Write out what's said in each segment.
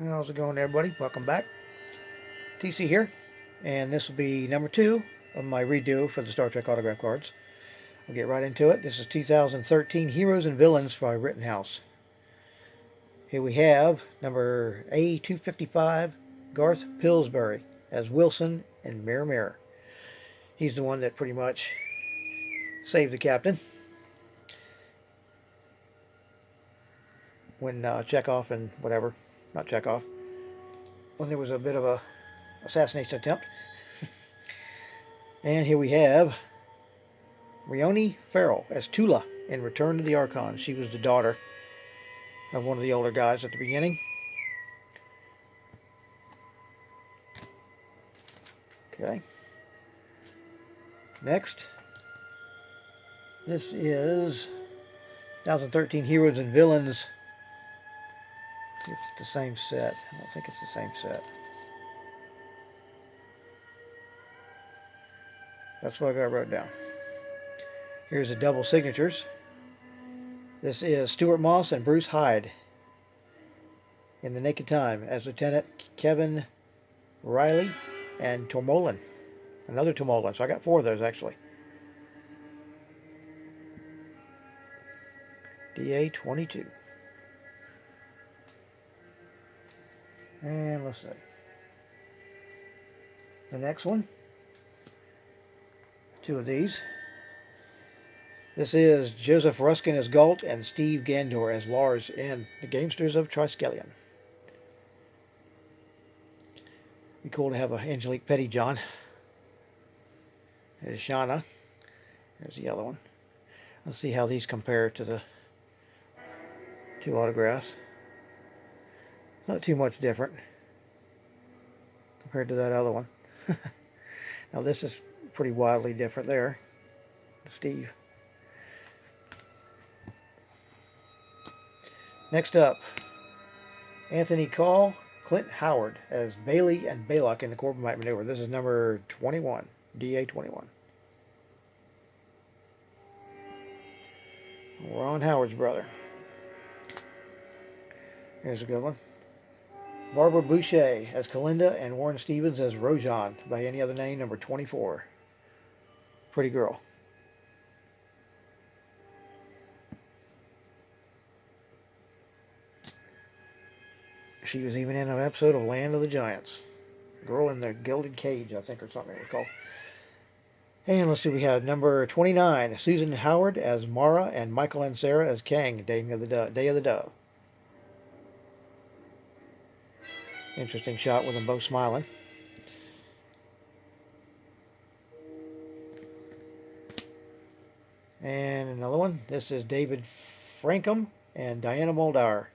How's it going, everybody? Welcome back. TC here, and this will be number 2 of my redo for the Star Trek autograph cards. I'll get right into it. This is 2013 Heroes and Villains by Rittenhouse. Here we have number A255, Garth Pillsbury as Wilson in Mirror Mirror. He's the one that pretty much saved the captain when Chekhov and whatever, not Chekhov, when there was a bit of a assassination attempt. And here we have Rioni Farrell as Tula in Return to the Archon. She was the daughter of one of the older guys at the beginning. Okay. Next, this is 2013 Heroes and Villains. It's the same set. I don't think it's the same set. That's what I got wrote down. Here's the double signatures. This is Stuart Moss and Bruce Hyde in The Naked Time as Lieutenant Kevin Riley and Tormolin. Another Tormolin. So I got 4 of those actually. DA-22. And let's see. The next one. 2 of these. This is Joseph Ruskin as Galt and Steve Gandor as Lars in The Gamesters of Triskelion. Be cool to have a Angelique Pettyjohn. There's Shauna. There's the yellow one. Let's see how these compare to the 2 autographs. Not too much different compared to that other one. Now this is pretty wildly different there. Steve. Next up, Anthony Call, Clint Howard as Bailey and Balok in the Corbomite Maneuver. This is number 21, DA-21. Ron Howard's brother. Here's a good one. Barbara Boucher as Kalinda and Warren Stevens as Rojan, by any other name, number 24. Pretty girl. She was even in an episode of Land of the Giants. Girl in the Gilded Cage, I think, or something it was called. And let's see, we have number 29, Susan Howard as Mara and Michael Ansara as Kang, Day of the Dove. Interesting shot with them both smiling. And another one. This is David Frankham and Diana Muldaur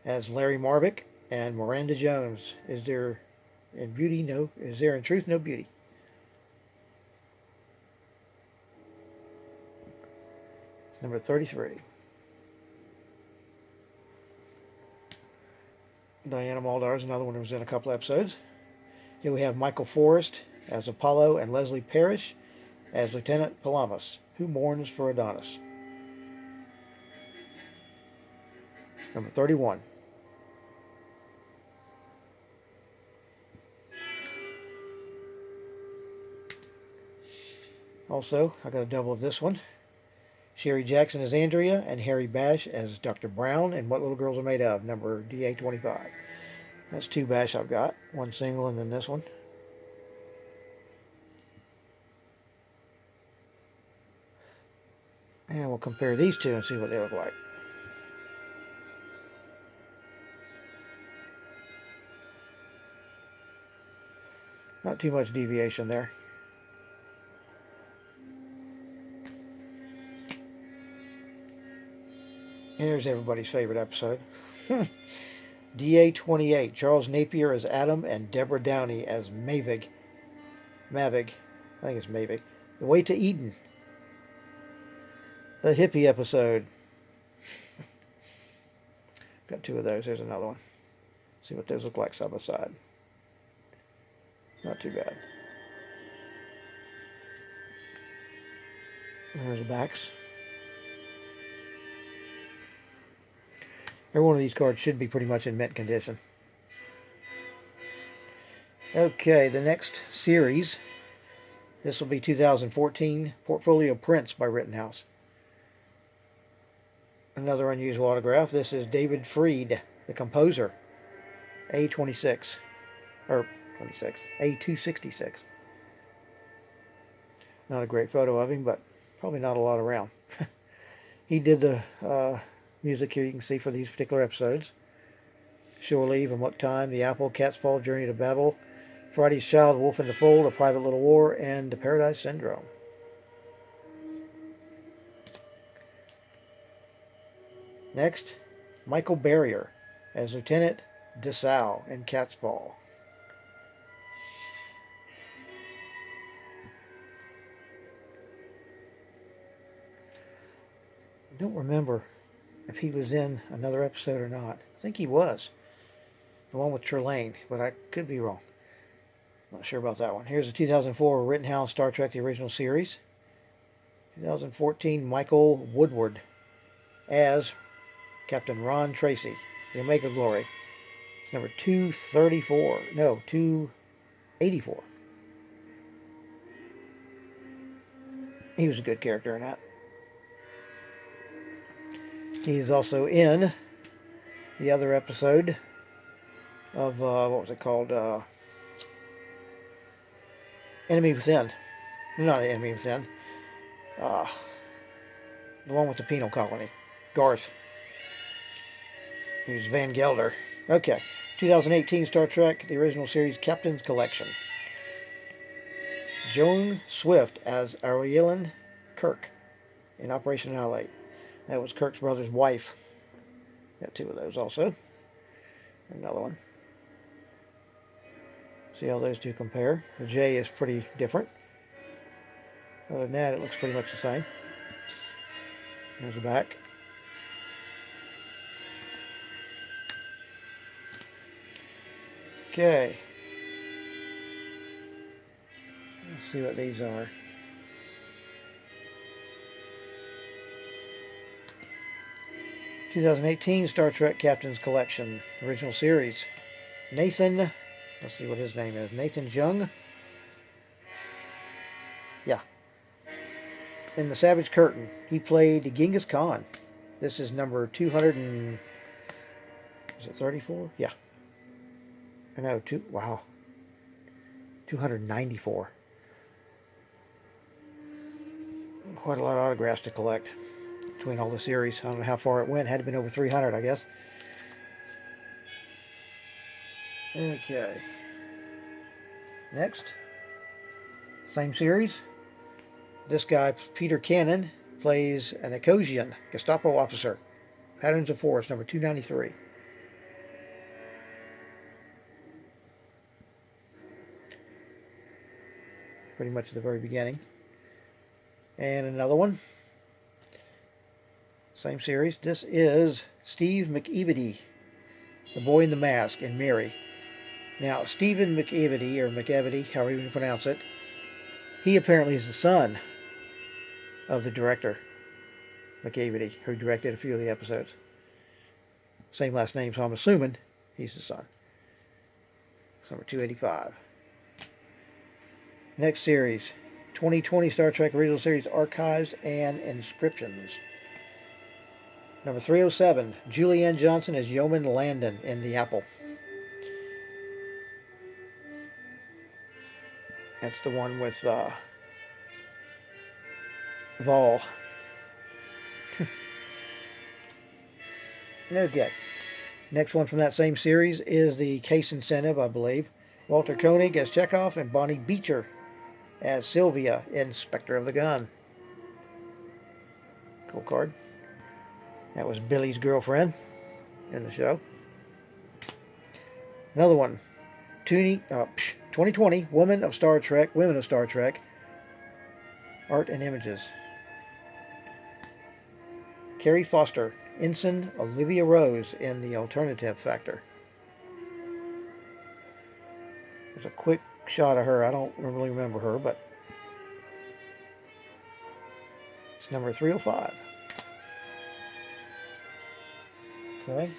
as Larry Marvick and Miranda Jones. Is there in truth no beauty? Number 33. Diana Muldaur is another one who was in a couple episodes. Here we have Michael Forrest as Apollo and Leslie Parrish as Lieutenant Palamas, who mourns for Adonis. Number 31. Also, I got a double of this one. Sherry Jackson as Andrea and Harry Bash as Dr. Brown and What Little Girls Are Made Of, number DA-25. That's 2 Bash I've got. One single and then this one. And we'll compare these 2 and see what they look like. Not too much deviation there. Here's everybody's favorite episode. DA-28, Charles Napier as Adam and Deborah Downey as Mavig. I think it's Mavig. The Way to Eden. The hippie episode. Got 2 of those. There's another one. See what those look like side by side. Not too bad. There's the backs. Every one of these cards should be pretty much in mint condition. Okay, the next series, this will be 2014 Portfolio Prints by Rittenhouse. Another unusual autograph. This is David Freed, the composer, A26, or 26, A266. Not a great photo of him, but probably not a lot around. He did the music here you can see for these particular episodes. Shore Leave and What Time, The Apple, Cat's Fall, Journey to Babel, Friday's Child, Wolf in the Fold, A Private Little War, and The Paradise Syndrome. Next, Michael Barrier as Lieutenant DeSalle in Cat's Paw. I don't remember if he was in another episode or not. I think he was. The one with Trelane, but I could be wrong. Not sure about that one. Here's the 2004 Rittenhouse Star Trek The Original Series. 2014 Michael Woodward as Captain Ron Tracy, the Omega Glory. It's number 234. No, 284. He was a good character in that. He's also in the other episode of, what was it called? Enemy Within. Not Enemy Within. The one with the penal colony. Garth. He's Van Gelder. Okay. 2018 Star Trek, the original series, Captain's Collection. Joan Swift as Ariellen Kirk in Operation Annihilate. That was Kirk's brother's wife. Got two of those also. Another one. See how those two compare. The J is pretty different. Other than that, it looks pretty much the same. There's the back. Okay. Let's see what these are. "2018 Star Trek Captain's Collection, original series. Nathan, let's see what his name is. Nathan Jung. Yeah. In The Savage Curtain, he played Genghis Khan. This is number 200 and... is it 34? Yeah. No, wow. 294. Quite a lot of autographs to collect between all the series. I don't know how far it went. Had to have been over 300, I guess. Okay. Next. Same series. This guy, Peter Cannon, plays an Ecosian Gestapo officer. Patterns of Force, number 293. Pretty much at the very beginning. And another one. Same series. This is Steve McEvedy, the boy in the mask in Mary. Now, Stephen McEvedy, or McEvedy, however you pronounce it, he apparently is the son of the director, McEvedy, who directed a few of the episodes. Same last name, so I'm assuming he's the son. It's number 285. Next series, 2020 Star Trek Original Series Archives and Inscriptions. Number 307, Julianne Johnson as Yeoman Landon in The Apple. That's the one with Vol. Okay. Next one from that same series is the Case Incentive, I believe. Walter Koenig as Chekhov and Bonnie Beecher as Sylvia, Inspector of the Gun. Cool card. That was Billy's girlfriend in the show. Another one. 2020 Women of Star Trek, Art and Images. Carrie Foster, Ensign Olivia Rose in The Alternative Factor. There's a quick shot of her. I don't really remember her, but it's number 305. Okay.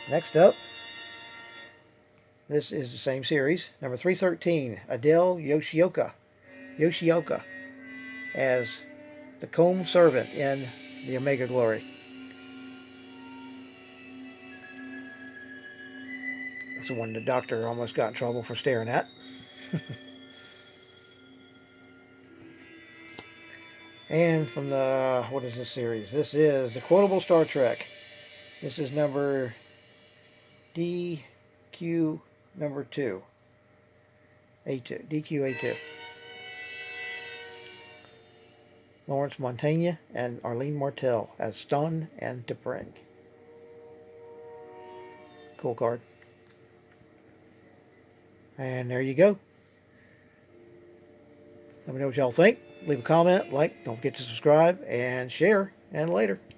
Next up, This is the same series. Number 313, Adele Yoshioka as the comb servant in the Omega Glory. That's the one the doctor almost got in trouble for staring at. And from the, what is this series? This is the Quotable Star Trek. This is number DQ number 2. A2. DQ-A2. Lawrence Montaigne and Arlene Martel as Stun and T'Pring. Cool card. And there you go. Let me know what y'all think. Leave a comment, like, don't forget to subscribe, and share. And later.